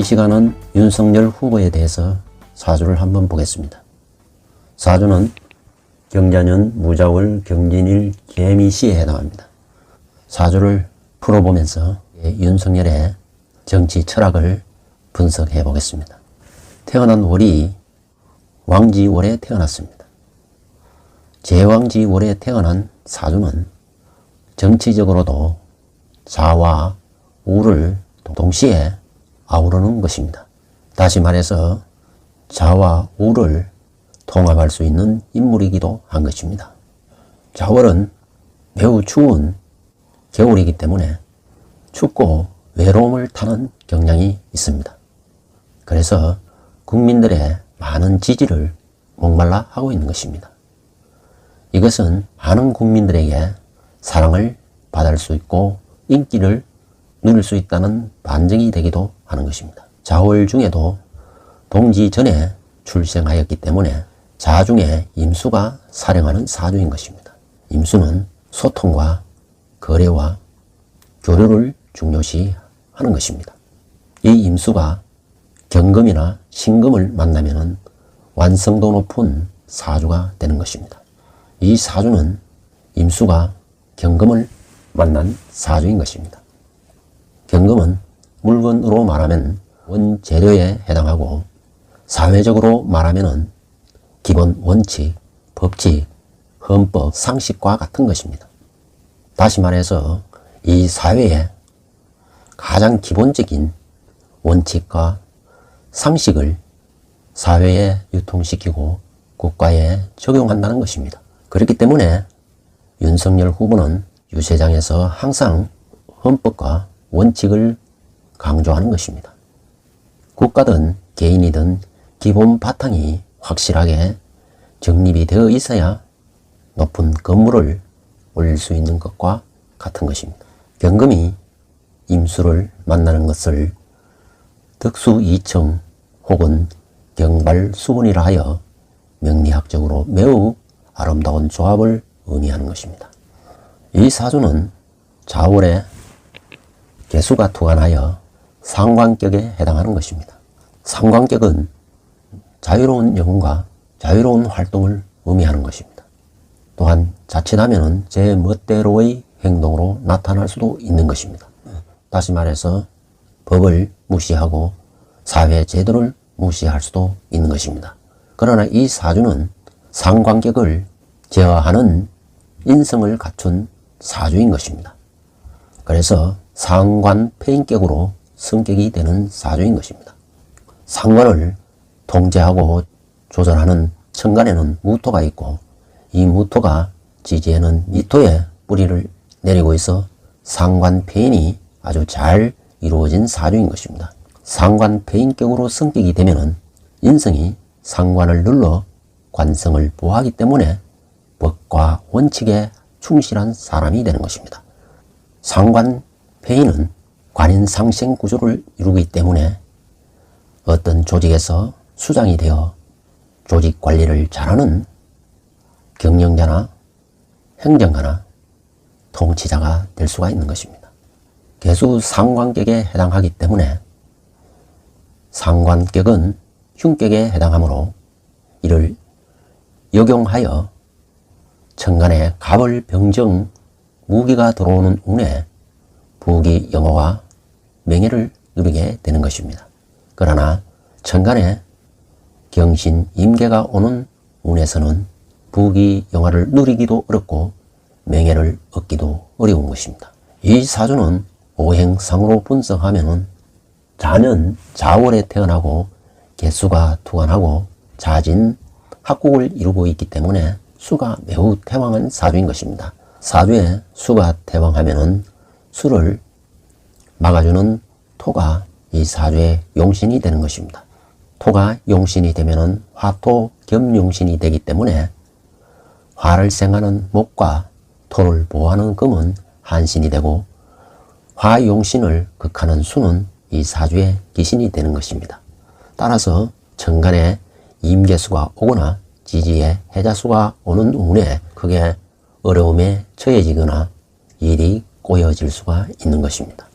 시간은 윤석열 후보에 대해서 사주를 한번 보겠습니다. 사주는 경자년 무자월 경진일 개미시에 해당합니다. 사주를 풀어보면서 윤석열의 정치 철학을 분석해 보겠습니다. 태어난 월이 왕지월에 태어났습니다. 제왕지월에 태어난 사주는 정치적으로도 자와 우를 동시에 아우르는 것입니다. 다시 말해서 자와 우를 통합할 수 있는 인물이기도 한 것입니다. 자월은 매우 추운 겨울이기 때문에 춥고 외로움을 타는 경향이 있습니다. 그래서 국민들의 많은 지지를 목말라 하고 있는 것입니다. 이것은 많은 국민들에게 사랑을 받을 수 있고 인기를 누릴 수 있다는 반증이 되기도 하는 것입니다. 자월 중에도 동지 전에 출생하였기 때문에 자 중에 임수가 사령하는 사주인 것입니다. 임수는 소통과 거래와 교류를 중요시 하는 것입니다. 이 임수가 경금이나 신금을 만나면 완성도 높은 사주가 되는 것입니다. 이 사주는 임수가 경금을 만난 사주인 것입니다. 경금은 물건으로 말하면 원재료에 해당하고 사회적으로 말하면 기본 원칙, 법칙, 헌법, 상식과 같은 것입니다. 다시 말해서 이 사회의 가장 기본적인 원칙과 상식을 사회에 유통시키고 국가에 적용한다는 것입니다. 그렇기 때문에 윤석열 후보는 유세장에서 항상 헌법과 원칙을 강조하는 것입니다. 국가든 개인이든 기본 바탕이 확실하게 정립이 되어 있어야 높은 건물을 올릴 수 있는 것과 같은 것입니다. 경금이 임수를 만나는 것을 덕수이청 혹은 경발수분이라 하여 명리학적으로 매우 아름다운 조합을 의미하는 것입니다. 이 사주는 자월에 개수가 투관하여 상관격에 해당하는 것입니다. 상관격은 자유로운 영혼과 자유로운 활동을 의미하는 것입니다. 또한 자칫하면 제 멋대로의 행동으로 나타날 수도 있는 것입니다. 다시 말해서 법을 무시하고 사회 제도를 무시할 수도 있는 것입니다. 그러나 이 사주는 상관격을 제어하는 인성을 갖춘 사주인 것입니다. 그래서 상관폐인격으로 성격이 되는 사주인 것입니다. 상관을 통제하고 조절하는 천간에는 무토가 있고 이 무토가 지지에는 미토의 뿌리를 내리고 있어 상관폐인이 아주 잘 이루어진 사주인 것입니다. 상관폐인격으로 성격이 되면 인성이 상관을 눌러 관성을 보호하기 때문에 법과 원칙에 충실한 사람이 되는 것입니다. 상관폐인은 관인상생 구조를 이루기 때문에 어떤 조직에서 수장이 되어 조직 관리를 잘하는 경영자나 행정가나 통치자가 될 수가 있는 것입니다. 개수 상관격에 해당하기 때문에 상관격은 흉격에 해당하므로 이를 역용하여 천간에 갑을 병정 무기가 들어오는 운에 부귀 영화와 명예를 누리게 되는 것입니다. 그러나 천간에 경신 임계가 오는 운에서는 부귀 영화를 누리기도 어렵고 명예를 얻기도 어려운 것입니다. 이 사주는 오행상으로 분석하면 자는 자월에 태어나고 개수가 투관하고 자진 합국을 이루고 있기 때문에 수가 매우 태왕한 사주인 것입니다. 사주에 수가 태왕하면 수를 막아주는 토가 이 사주의 용신이 되는 것입니다. 토가 용신이 되면 화토 겸용신이 되기 때문에 화를 생하는 목과 토를 보호하는 금은 한신이 되고 화용신을 극하는 수는 이 사주의 기신이 되는 것입니다. 따라서 천간에 임계수가 오거나 지지에 해자수가 오는 운에 크게 어려움에 처해지거나 일이 꼬여질 수가 있는 것입니다.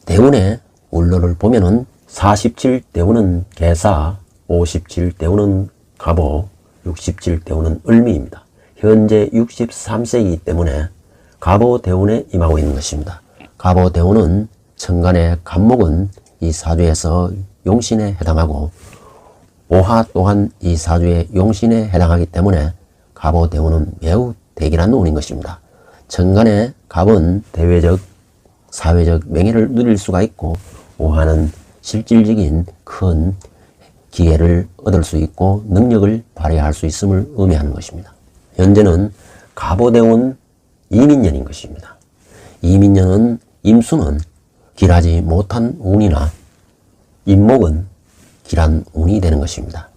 대운의 울러를 보면은 47대운은 개사, 57대운은 갑오, 67대운은 을미입니다. 현재 63세이기 때문에 갑오대운에 임하고 있는 것입니다. 갑오대운은 천간의 갑목은 이 사주에서 용신에 해당하고 오화 또한 이 사주의 용신에 해당하기 때문에 갑오대운은 매우 대기란 운인 것입니다. 천간의 갑은 대외적, 사회적 명예를 누릴 수가 있고 오화는 실질적인 큰 기회를 얻을 수 있고 능력을 발휘할 수 있음을 의미하는 것입니다. 현재는 갑오대운 이민년인 것입니다. 이민년은 임수는 길하지 못한 운이나 임목은 길한 운이 되는 것입니다.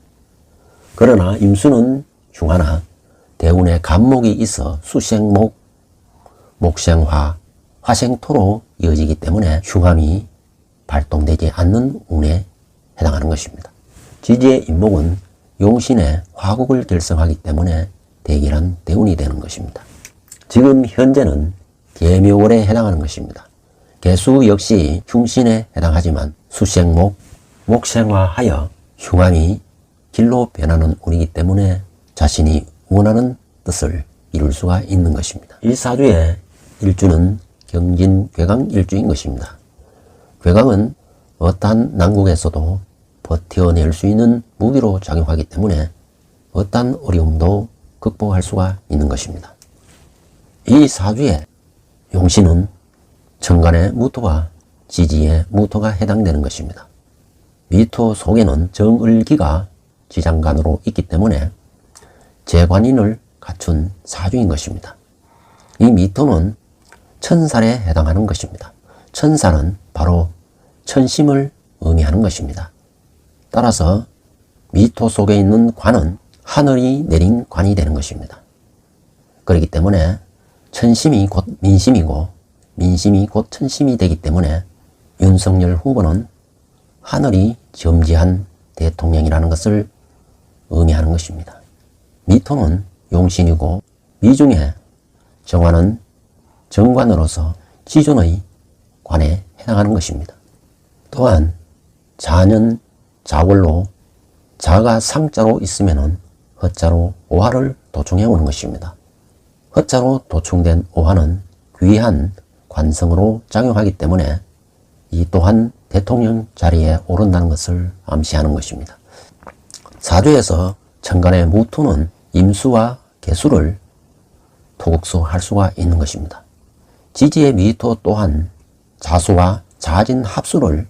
그러나 임수는 흉하나 대운에 갑목이 있어 수생목, 목생화, 화생토로 이어지기 때문에 흉함이 발동되지 않는 운에 해당하는 것입니다. 지지의 임목은 용신의 화국을 결성하기 때문에 대기란 대운이 되는 것입니다. 지금 현재는 계묘월에 해당하는 것입니다. 개수 역시 흉신에 해당하지만 수생목, 목생화하여 흉함이 길로 변하는 운이기 때문에 자신이 원하는 뜻을 이룰 수가 있는 것입니다. 이 사주의 일주는 경진 괴강 일주인 것입니다. 괴강은 어떠한 난국에서도 버텨낼 수 있는 무기로 작용하기 때문에 어떠한 어려움도 극복할 수가 있는 것입니다. 이 사주의 용신은 천간의 무토와 지지의 무토가 해당되는 것입니다. 미토 속에는 정을기가 지장간으로 있기 때문에 재관인을 갖춘 사주인 것입니다. 이 미토는 천살에 해당하는 것입니다. 천살은 바로 천심을 의미하는 것입니다. 따라서 미토 속에 있는 관은 하늘이 내린 관이 되는 것입니다. 그렇기 때문에 천심이 곧 민심이고 민심이 곧 천심이 되기 때문에 윤석열 후보는 하늘이 점지한 대통령이라는 것을 의미하는 것입니다. 미토는 용신이고 미중에 정화는 정관으로서 지존의 관에 해당하는 것입니다. 또한 자년 자월로 자가 상자로 있으면 허자로 오화를 도충해 오는 것입니다. 허자로 도충된 오화는 귀한 관성으로 작용하기 때문에 이 또한 대통령 자리에 오른다는 것을 암시하는 것입니다. 사주에서 천간의 무토는 임수와 개수를 토국수할 수가 있는 것입니다. 지지의 미토 또한 자수와 자진 합수를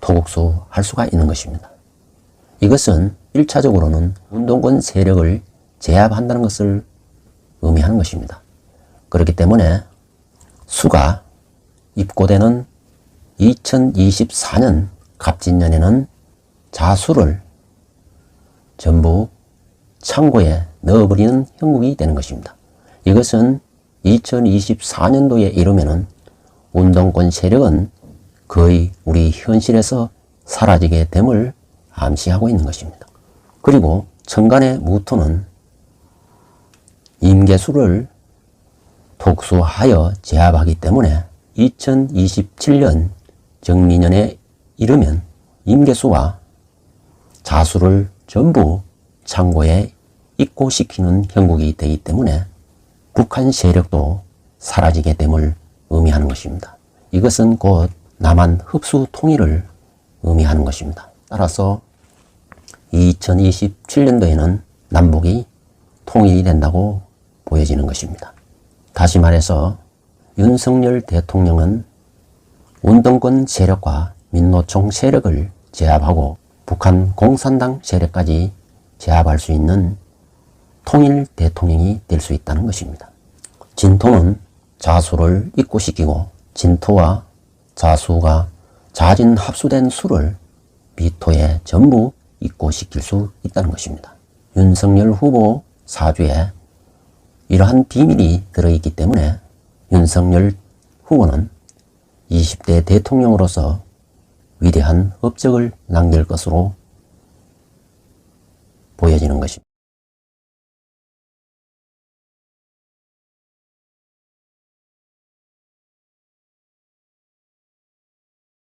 토국수할 수가 있는 것입니다. 이것은 1차적으로는 운동권 세력을 제압한다는 것을 의미하는 것입니다. 그렇기 때문에 수가 입고되는 2024년 갑진년에는 자수를 전부 창고에 넣어버리는 형국이 되는 것입니다. 이것은 2024년도에 이르면은 운동권 세력은 거의 우리 현실에서 사라지게 됨을 암시하고 있는 것입니다. 그리고 천간의 무토는 임계수를 독수하여 제압하기 때문에 2027년 정미년에 이르면 임계수와 자수를 전부 창고에 입고시키는 형국이 되기 때문에 북한 세력도 사라지게 됨을 의미하는 것입니다. 이것은 곧 남한 흡수 통일을 의미하는 것입니다. 따라서 2027년도에는 남북이 통일이 된다고 보여지는 것입니다. 다시 말해서 윤석열 대통령은 운동권 세력과 민노총 세력을 제압하고 북한 공산당 세력까지 제압할 수 있는 통일 대통령이 될 수 있다는 것입니다. 진토는 자수를 입고시키고 진토와 자수가 자진 합수된 수를 미토에 전부 입고시킬 수 있다는 것입니다. 윤석열 후보 사주에 이러한 비밀이 들어있기 때문에 윤석열 후보는 20대 대통령으로서 위대한 업적을 남길 것으로 보여지는 것입니다.